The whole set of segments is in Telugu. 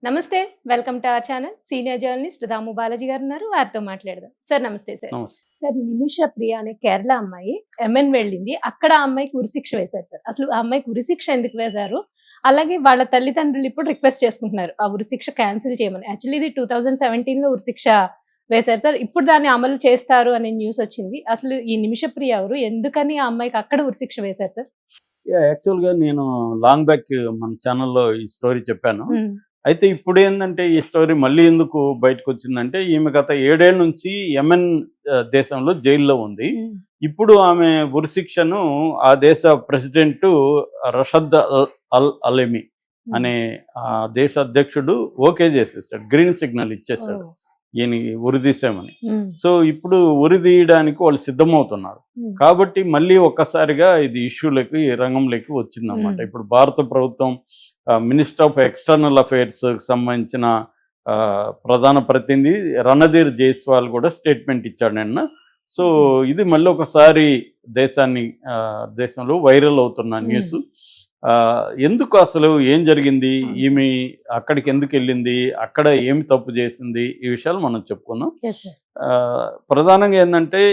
నమస్తే. Welcome to our channel. Senior journalist Damu Balaji garu ఉన్నారు. వారితో మాట్లాడదాం. సార్ నమస్తే సార్. నమస్తే. సార్ నిమిష ప్రియ అనే కేరళ అమ్మాయి ఎంఎన్ వెళ్ళింది. అక్కడ ఆ అమ్మాయికి ఉరిశిక్ష వేశారు సార్. అసలు ఆ అమ్మాయికి ఉరిశిక్ష ఎందుకు వేశారు? అలాగే వాళ్ళ తల్లిదండ్రులు ఇప్పుడు రిక్వెస్ట్ చేసుకుంటున్నారు ఆ ఉరిశిక్ష క్యాన్సిల్ చేయమని. యాక్చువల్లీ ఇది 2017లో ఉరిశిక్ష వేశారు సార్. ఇప్పుడు దాన్ని అమలు చేస్తారు అనే న్యూస్ వచ్చింది. అసలు ఈ నిమిష ప్రియ ఎవరు? ఎందుకని ఆ అమ్మాయికి అక్కడ ఉరిశిక్ష వేశారు సార్? యాక్చువల్‌గా నేను లాంగ్ బ్యాక్ మన ఛానెల్‌లో ఈ స్టోరీ చెప్పాను. అయితే ఇప్పుడేందంటే ఈ స్టోరీ మళ్ళీ ఎందుకు బయటకొచ్చిందంటే ఈమె గత 7 ఏళ్ల నుంచి యెమెన్ దేశంలో జైల్లో ఉంది. ఇప్పుడు ఆమె ఉరిశిక్షను ఆ దేశ ప్రెసిడెంట్ రషద్ అల్ అలెమి అనే ఆ దేశ అధ్యక్షుడు ఓకే చేసేసాడు. గ్రీన్ సిగ్నల్ ఇచ్చేసాడు ఈయన ఉరిదీసామని. సో ఇప్పుడు ఉరిదీయడానికి వాళ్ళు సిద్ధమవుతున్నారు. కాబట్టి మళ్ళీ ఒక్కసారిగా ఇది ఇష్యూలకి రంగంలోకి వచ్చిందన్నమాట. ఇప్పుడు భారత ప్రభుత్వం మినిస్టర్ ఆఫ్ ఎక్స్టర్నల్ అఫైర్స్ సంబంధించిన ప్రధాన ప్రతినిధి రణధీర్ జైస్వాల్ కూడా స్టేట్మెంట్ ఇచ్చాడు నిన్న. సో ఇది మళ్ళీ ఒకసారి దేశంలో వైరల్ అవుతున్న న్యూస్. ఎందుకు అసలు ఏం జరిగింది, ఈమె అక్కడికి ఎందుకు వెళ్ళింది, అక్కడ ఏమి తప్పు చేసింది, ఈ విషయాలు మనం చెప్పుకుందాం. ప్రధానంగా ఏంటంటే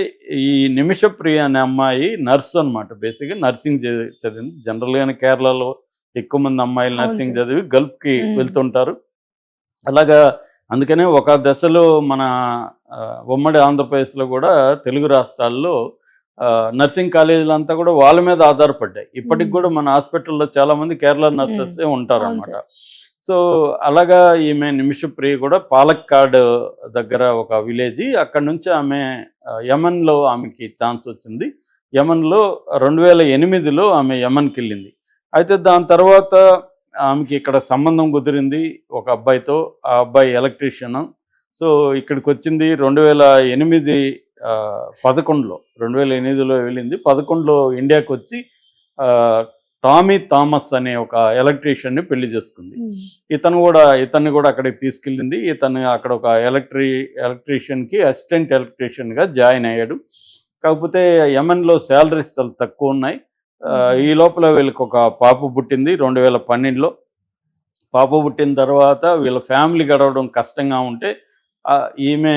ఈ నిమిష ప్రియ అనే అమ్మాయి నర్సు అనమాట. బేసిక్గా నర్సింగ్ చదివింది. జనరల్గానే కేరళలో ఎక్కువ మంది అమ్మాయిలు నర్సింగ్ చదివి గల్ఫ్కి వెళ్తుంటారు. అలాగా అందుకనే ఒక దశలో మన ఉమ్మడి ఆంధ్రప్రదేశ్లో కూడా తెలుగు రాష్ట్రాల్లో నర్సింగ్ కాలేజీలు అంతా కూడా వాళ్ళ మీద ఆధారపడ్డాయి. ఇప్పటికి కూడా మన హాస్పిటల్లో చాలామంది కేరళ నర్సెస్ ఉంటారు అన్నమాట. సో అలాగా ఈమె నిమిష ప్రియ కూడా పాలక్కాడ్ దగ్గర ఒక విలేజ్. అక్కడ నుంచి ఆమె యెమెన్లో ఆమెకి ఛాన్స్ వచ్చింది. యెమెన్లో 2008లో ఆమె యెమెన్కి వెళ్ళింది. అయితే దాని తర్వాత ఆమెకి ఇక్కడ సంబంధం కుదిరింది ఒక అబ్బాయితో. ఆ అబ్బాయి ఎలక్ట్రీషియన్. సో ఇక్కడికి వచ్చింది 2011లో వెళ్ళింది. 2011లో ఇండియాకి వచ్చి టామీ థామస్ అనే ఒక ఎలక్ట్రీషియన్ని పెళ్లి చేసుకుంది. ఇతన్ని కూడా అక్కడికి తీసుకెళ్ళింది. ఇతను అక్కడ ఒక ఎలక్ట్రీషియన్కి అసిస్టెంట్ ఎలక్ట్రీషియన్గా జాయిన్ అయ్యాడు. కాకపోతే యెమెన్లో శాలరీస్ చాలా తక్కువ ఉన్నాయి. ఈ లోపల వీళ్ళకి ఒక పాప పుట్టింది 2012లో. పాప పుట్టిన తర్వాత వీళ్ళ ఫ్యామిలీ గడవడం కష్టంగా ఉంటే ఈమె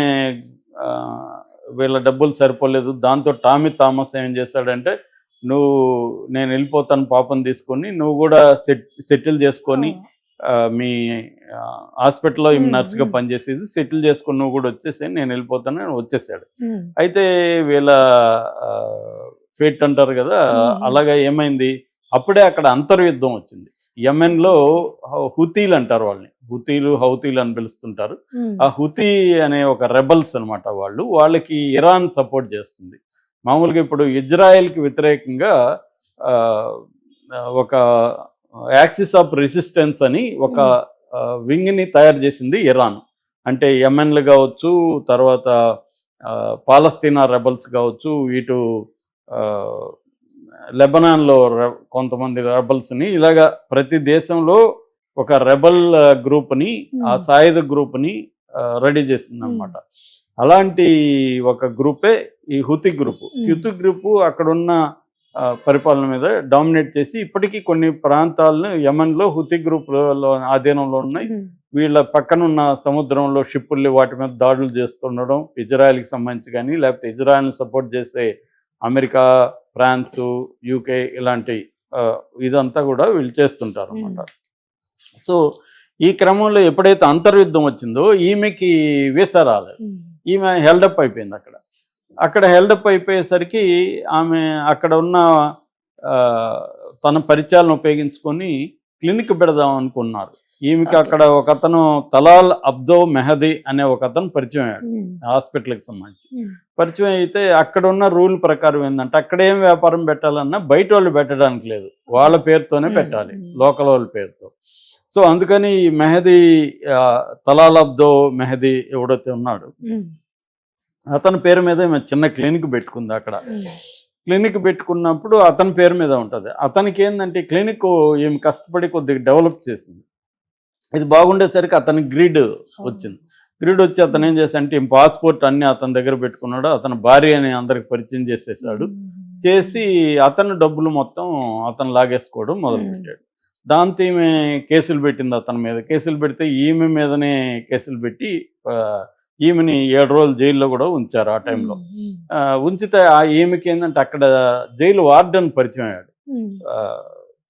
వీళ్ళ డబ్బులు సరిపోలేదు. దాంతో టామీ థామస్ ఏం చేశాడంటే, నేను వెళ్ళిపోతాను పాపను తీసుకొని, నువ్వు కూడా సెటిల్ చేసుకొని మీ హాస్పిటల్లో ఈమె నర్సుగా పనిచేసేది సెటిల్ చేసుకొని నువ్వు కూడా వచ్చేసి నేను వెళ్ళిపోతాను వచ్చేసాడు. అయితే వీళ్ళ ఫేట్ అంటారు కదా, అలాగా ఏమైంది, అప్పుడే అక్కడ అంతర్యుద్ధం వచ్చింది. యెమెన్లో హుతీలు అంటారు వాళ్ళని, హౌతీలు అని పిలుస్తుంటారు. ఆ హుతీ అనే ఒక రెబల్స్ అనమాట. వాళ్ళకి ఇరాన్ సపోర్ట్ చేస్తుంది. మామూలుగా ఇప్పుడు ఇజ్రాయెల్కి వ్యతిరేకంగా ఒక యాక్సిస్ ఆఫ్ రెసిస్టెన్స్ అని ఒక వింగ్ని తయారు చేసింది ఇరాన్. అంటే యెమెన్లు కావచ్చు, తర్వాత పాలస్తీనా రెబల్స్ కావచ్చు, ఇటు లెబనాన్లో కొంతమంది రెబల్స్ని, ఇలాగా ప్రతి దేశంలో ఒక రెబల్ గ్రూప్ని, ఆ సాయుధ గ్రూప్ని రెడీ చేసింది అనమాట. అలాంటి ఒక గ్రూపే ఈ హుతీ గ్రూపు. హుతీ గ్రూపు అక్కడున్న పరిపాలన మీద డామినేట్ చేసి ఇప్పటికీ కొన్ని ప్రాంతాలను యెమెన్లో హుతీ గ్రూపులో ఆధీనంలో ఉన్నాయి. వీళ్ళ పక్కనున్న సముద్రంలో షిప్పుల్ని వాటి మీద దాడులు చేస్తుండడం, ఇజ్రాయెల్కి సంబంధించి కానీ, లేకపోతే ఇజ్రాయెల్ని సపోర్ట్ చేసే అమెరికా, ఫ్రాన్సు, యూకే ఇలాంటి ఇదంతా కూడా వీళ్ళు చేస్తుంటారు అన్నమాట. సో ఈ క్రమంలో ఎప్పుడైతే అంతర్యుద్ధం వచ్చిందో ఈమెకి వీసా రాలేదు. ఈమె హెల్డప్ అయిపోయింది. అక్కడ హెల్డప్ అయిపోయేసరికి ఆమె అక్కడ ఉన్న తన పరిచయాలను ఉపయోగించుకొని క్లినిక్ పెడదాం అనుకున్నారు. ఈమెకి అక్కడ ఒక అతను తలాల్ అబ్దో మెహదీ అనే ఒక అతను పరిచయం అయ్యాడు. హాస్పిటల్కి సంబంధించి పరిచయం అయితే అక్కడ ఉన్న రూల్ ప్రకారం ఏంటంటే, అక్కడ ఏం వ్యాపారం పెట్టాలన్నా బయట వాళ్ళు పెట్టడానికి లేదు, వాళ్ళ పేరుతోనే పెట్టాలి, లోకల్ వాళ్ళ పేరుతో. సో అందుకని ఈ మెహదీ, తలాల్ అబ్దో మెహదీ ఎవడైతే ఉన్నాడు, అతని పేరు మీద చిన్న క్లినిక్ పెట్టుకుంది. అక్కడ క్లినిక్ పెట్టుకున్నప్పుడు అతని పేరు మీద ఉంటుంది. అతనికి ఏంటంటే క్లినిక్ ఏమి కష్టపడి కొద్దిగా డెవలప్ చేసింది. ఇది బాగుండేసరికి అతనికి గ్రీడ్ వచ్చింది. గ్రీడ్ వచ్చి అతను ఏం చేశాడంటే పాస్పోర్ట్ అన్నీ అతని దగ్గర పెట్టుకున్నాడు. అతని భార్యని అందరికి పరిచయం చేసేసాడు. చేసి అతను డబ్బులు మొత్తం అతను లాగేసుకోవడం మొదలుపెట్టాడు. దాంతో ఈమె కేసులు పెట్టింది అతని మీద. కేసులు పెడితే ఈమె మీదనే కేసులు పెట్టి ఈమెని 7 రోజులు జైల్లో కూడా ఉంచారు ఆ టైంలో. ఉంచితే ఈమెకి ఏంటంటే అక్కడ జైలు వార్డెన్ పరిచయం అయ్యాడు.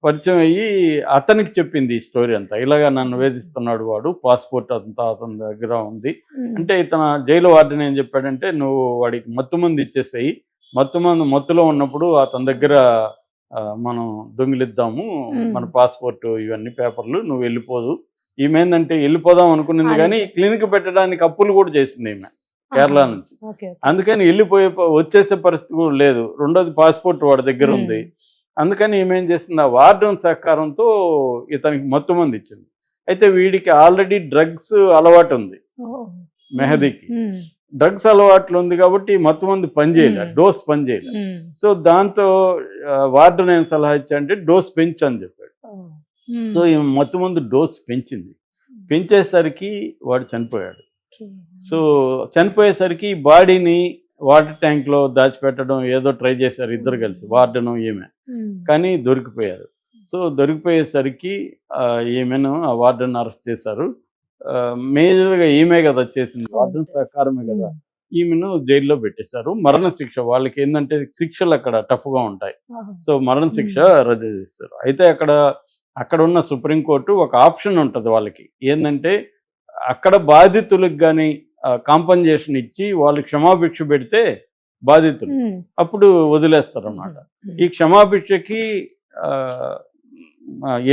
పరిచయం అయ్యి అతనికి చెప్పింది ఈ స్టోరీ అంతా. ఇలాగా నన్ను వేధిస్తున్నాడు వాడు, పాస్పోర్ట్ అంతా అతని దగ్గర ఉంది అంటే, ఇతను జైలు వార్డెన్ ఏం చెప్పాడంటే, నువ్వు వాడికి మత్తుమందు ఇచ్చేసేయి, మత్తులో ఉన్నప్పుడు అతని దగ్గర మనం దొంగిలిద్దాము మన పాస్పోర్ట్ ఇవన్నీ పేపర్లు, నువ్వు వెళ్ళిపోదు. ఈమె ఏంటంటే వెళ్ళిపోదాం అనుకున్నది కానీ క్లినిక్ పెట్టడానికి అప్పులు కూడా చేసింది ఈమె కేరళ నుంచి. అందుకని వచ్చేసే పరిస్థితి కూడా లేదు. రెండోది పాస్పోర్ట్ వాడి దగ్గర ఉంది. అందుకని ఈమె ఏం చేసింది, ఆ వార్డెన్ సహకారంతో ఇతనికి మత్తుమంది ఇచ్చింది. అయితే వీడికి ఆల్రెడీ డ్రగ్స్ అలవాటు ఉంది మెహదీకి. డ్రగ్స్ అలవాట్లు ఉంది కాబట్టి మత్తుమంది పనిచేయలేదు, డోస్ పనిచేయలేదు. సో దాంతో వార్డెన్ ఏం సలహా ఇచ్చాడంటే డోస్ పెంచు అని చెప్పాడు. సో ఈ మత్తుమందు డోస్ పెంచేసరికి వాడు చనిపోయాడు. సో చనిపోయేసరికి బాడీని వాటర్ ట్యాంక్లో దాచిపెట్టడం ఏదో ట్రై చేశారు ఇద్దరు కలిసి, వార్డెను ఈమె. కానీ దొరికిపోయారు. సో దొరికిపోయేసరికి ఈమెను ఆ వార్డెన్ అరెస్ట్ చేశారు. మేజర్గా ఈమె కదా చేసింది, వార్డెన్ సహకారమే కదా. ఈమెను జైల్లో పెట్టేశారు. మరణ శిక్ష, వాళ్ళకి ఏంటంటే శిక్షలు అక్కడ టఫ్గా ఉంటాయి. సో మరణ శిక్ష రద్దు చేస్తారు. అయితే అక్కడ ఉన్న సుప్రీంకోర్టు ఒక ఆప్షన్ ఉంటుంది వాళ్ళకి, ఏంటంటే అక్కడ బాధితులకు కానీ కాంపన్సేషన్ ఇచ్చి వాళ్ళు క్షమాభిక్ష పెడితే బాధితులు అప్పుడు వదిలేస్తారు అన్నమాట. ఈ క్షమాభిక్షకి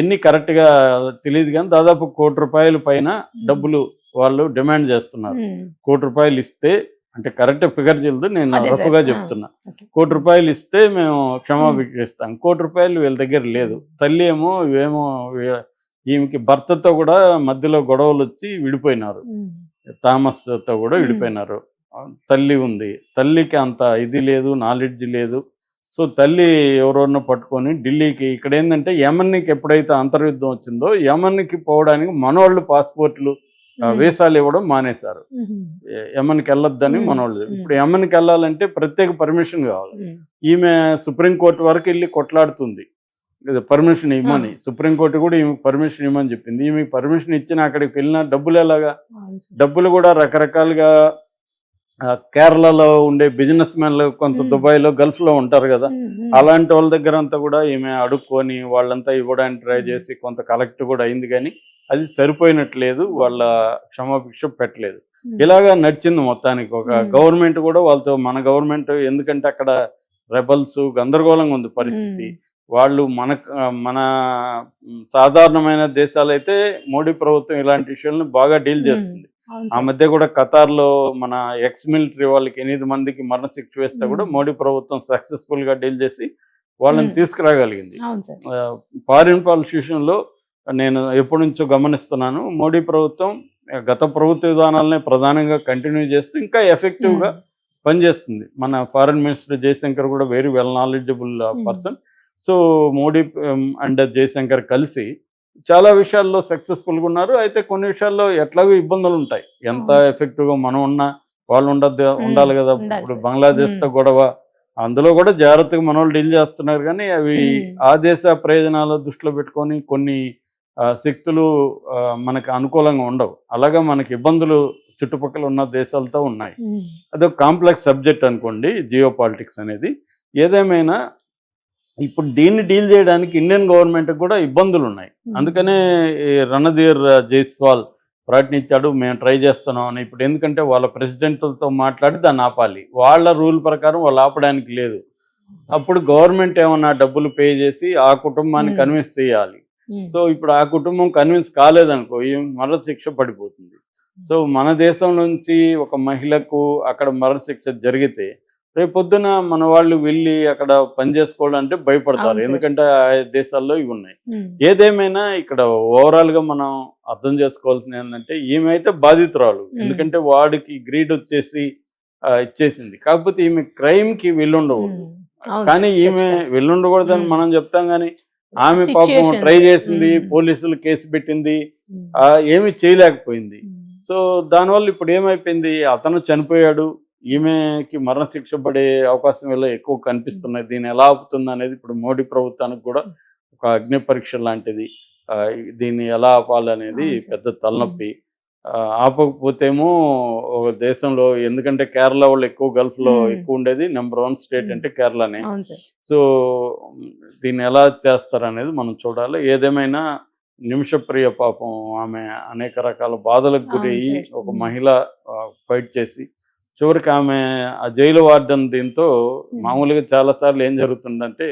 ఎన్ని కరెక్ట్గా తెలియదు కానీ దాదాపు ₹1,00,00,000 పైన డబ్బులు వాళ్ళు డిమాండ్ చేస్తున్నారు. ₹1,00,00,000 ఇస్తే, అంటే కరెక్ట్ ఫిగర్ చేయలేదు, నేను రఫ్గా చెప్తున్నా. ₹1,00,00,000 ఇస్తే మేము క్షమాభిక్ష ఇస్తాం. ₹1,00,00,000 వీళ్ళ దగ్గర లేదు. తల్లి ఏమో ఈమెకి భర్తతో కూడా మధ్యలో గొడవలు వచ్చి విడిపోయినారు, థామస్తో కూడా విడిపోయినారు. తల్లి ఉంది, తల్లికి అంత ఇది లేదు, నాలెడ్జ్ లేదు. సో తల్లి ఎవరెవరినో పట్టుకొని ఢిల్లీకి, ఇక్కడ ఏంటంటే యమన్కి ఎప్పుడైతే అంతర్యుద్ధం వచ్చిందో యమన్కి పోవడానికి మనోళ్ళు పాస్పోర్ట్లు వీసాలు ఇవ్వడం మానేశారు. యమన్కి వెళ్ళొద్దని మనోళ్ళు. ఇప్పుడు యమన్కి వెళ్ళాలంటే ప్రత్యేక పర్మిషన్ కావాలి. ఈమె సుప్రీంకోర్టు వరకు వెళ్ళి కొట్లాడుతుంది పర్మిషన్ ఇవ్వమని. సుప్రీంకోర్టు కూడా ఈమె పర్మిషన్ ఇవ్వమని చెప్పింది. ఈమెకి పర్మిషన్ ఇచ్చిన అక్కడికి వెళ్ళిన డబ్బులు ఎలాగా, డబ్బులు కూడా రకరకాలుగా కేరళలో ఉండే బిజినెస్ మ్యాన్లు కొంత దుబాయ్లో గల్ఫ్లో ఉంటారు కదా, అలాంటి వాళ్ళ దగ్గర అంతా కూడా ఈమె అడుక్కొని వాళ్ళంతా ఇవ్వడానికి ట్రై చేసి కొంత కలెక్ట్ కూడా అయింది. కానీ అది సరిపోయినట్లేదు, వాళ్ళ క్షమాభిక్ష పెట్టలేదు. ఇలాగా నడిచింది మొత్తానికి. ఒక గవర్నమెంట్ కూడా వాళ్ళతో, మన గవర్నమెంట్ ఎందుకంటే అక్కడ రెబల్స్ గందరగోళంగా ఉంది పరిస్థితి. వాళ్ళు మన సాధారణమైన దేశాలైతే మోడీ ప్రభుత్వం ఇలాంటి విషయాలను బాగా డీల్ చేస్తుంది. ఆ మధ్య కూడా ఖతార్లో మన ఎక్స్ మిలిటరీ వాళ్ళకి 8 మందికి మరణశిక్ష వేస్తే కూడా మోడీ ప్రభుత్వం సక్సెస్ఫుల్ గా డీల్ చేసి వాళ్ళని తీసుకురాగలిగింది. ఫారిన్ పాలసీ విషయంలో నేను ఎప్పటి నుంచో గమనిస్తున్నాను, మోడీ ప్రభుత్వం గత ప్రభుత్వ విధానాలనే ప్రధానంగా కంటిన్యూ చేస్తూ ఇంకా ఎఫెక్టివ్గా పనిచేస్తుంది. మన ఫారిన్ మినిస్టర్ జయశంకర్ కూడా very well knowledgeable person. So Modi and Jaishankar కలిసి చాలా విషయాల్లో సక్సెస్ఫుల్గా ఉన్నారు. అయితే కొన్ని విషయాల్లో ఎట్లాగో ఇబ్బందులు ఉంటాయి. ఎంత ఎఫెక్టివ్గా మనం ఉన్నా వాళ్ళు ఉండాలి కదా. ఇప్పుడు బంగ్లాదేశ్తో గొడవ, అందులో కూడా జాగ్రత్తగా మన వాళ్ళు డీల్ చేస్తున్నారు. కానీ అవి ఆ దేశ ప్రయోజనాలు దృష్టిలో పెట్టుకొని కొన్ని శక్తులు మనకు అనుకూలంగా ఉండవు. అలాగా మనకి ఇబ్బందులు చుట్టుపక్కల ఉన్న దేశాలతో ఉన్నాయి. అదొక కాంప్లెక్స్ సబ్జెక్ట్ అనుకోండి జియో పాలిటిక్స్ అనేది. ఏదేమైనా ఇప్పుడు దీన్ని డీల్ చేయడానికి ఇండియన్ గవర్నమెంట్ కూడా ఇబ్బందులు ఉన్నాయి. అందుకనే రణధీర్ జైస్వాల్ ప్రకటించాడు, మేము ట్రై చేస్తున్నాం అని. ఇప్పుడు ఎందుకంటే వాళ్ళ ప్రెసిడెంట్లతో మాట్లాడి దాన్ని ఆపాలి. వాళ్ళ రూల్ ప్రకారం వాళ్ళు ఆపడానికి లేదు. అప్పుడు గవర్నమెంట్ ఏమన్నా డబ్బులు పే చేసి ఆ కుటుంబాన్ని కన్విన్స్ చేయాలి. సో ఇప్పుడు ఆ కుటుంబం కన్విన్స్ కాలేదనుకో మరణశిక్ష పడిపోతుంది. సో మన దేశం నుంచి ఒక మహిళకు అక్కడ మరణశిక్ష జరిగితే రేపొద్దున మన వాళ్ళు వెళ్ళి అక్కడ పని చేసుకోవాలంటే భయపడతారు. ఎందుకంటే ఆ దేశాల్లో ఇవి ఉన్నాయి. ఏదేమైనా ఇక్కడ ఓవరాల్ గా మనం అర్థం చేసుకోవాల్సింది ఏంటంటే, ఈమె అయితే బాధితురాలు. ఎందుకంటే వాడికి గ్రీడ్ వచ్చేసి ఇచ్చేసింది. కాకపోతే ఈమె క్రైమ్ కి వెళ్ళుండకూడదు. కానీ ఈమె వెళ్ళుండకూడదని మనం చెప్తాం. కానీ ఆమె పాపం ట్రై చేసింది, పోలీసులు కేసు పెట్టింది, ఏమీ చేయలేకపోయింది. సో దానివల్ల ఇప్పుడు ఏమైపోయింది, అతను చనిపోయాడు, ఈమెకి మరణశిక్ష పడే అవకాశం వల్ల ఎక్కువ కనిపిస్తున్నాయి. దీన్ని ఎలా ఆపుతుంది అనేది ఇప్పుడు మోడీ ప్రభుత్వానికి కూడా ఒక అగ్ని పరీక్ష లాంటిది. దీన్ని ఎలా ఆపాలనేది అవును సార్. పెద్ద తలనొప్పి. ఆపకపోతేమో ఒక దేశంలో, ఎందుకంటే కేరళ వాళ్ళు ఎక్కువ గల్ఫ్లో ఎక్కువ ఉండేది, నెంబర్ 1 స్టేట్ అంటే కేరళనే. అవును సార్. సో దీన్ని ఎలా చేస్తారనేది మనం చూడాలి. ఏదేమైనా నిమిషప్రియ పాపం ఆమె అనేక రకాల బాధలకు గురి అవును అయ్యి సార్. ఒక మహిళ ఫైట్ చేసి చివరికి ఆమె ఆ జైలు వార్డెన్ దీంతో మామూలుగా చాలాసార్లు ఏం జరుగుతుందంటే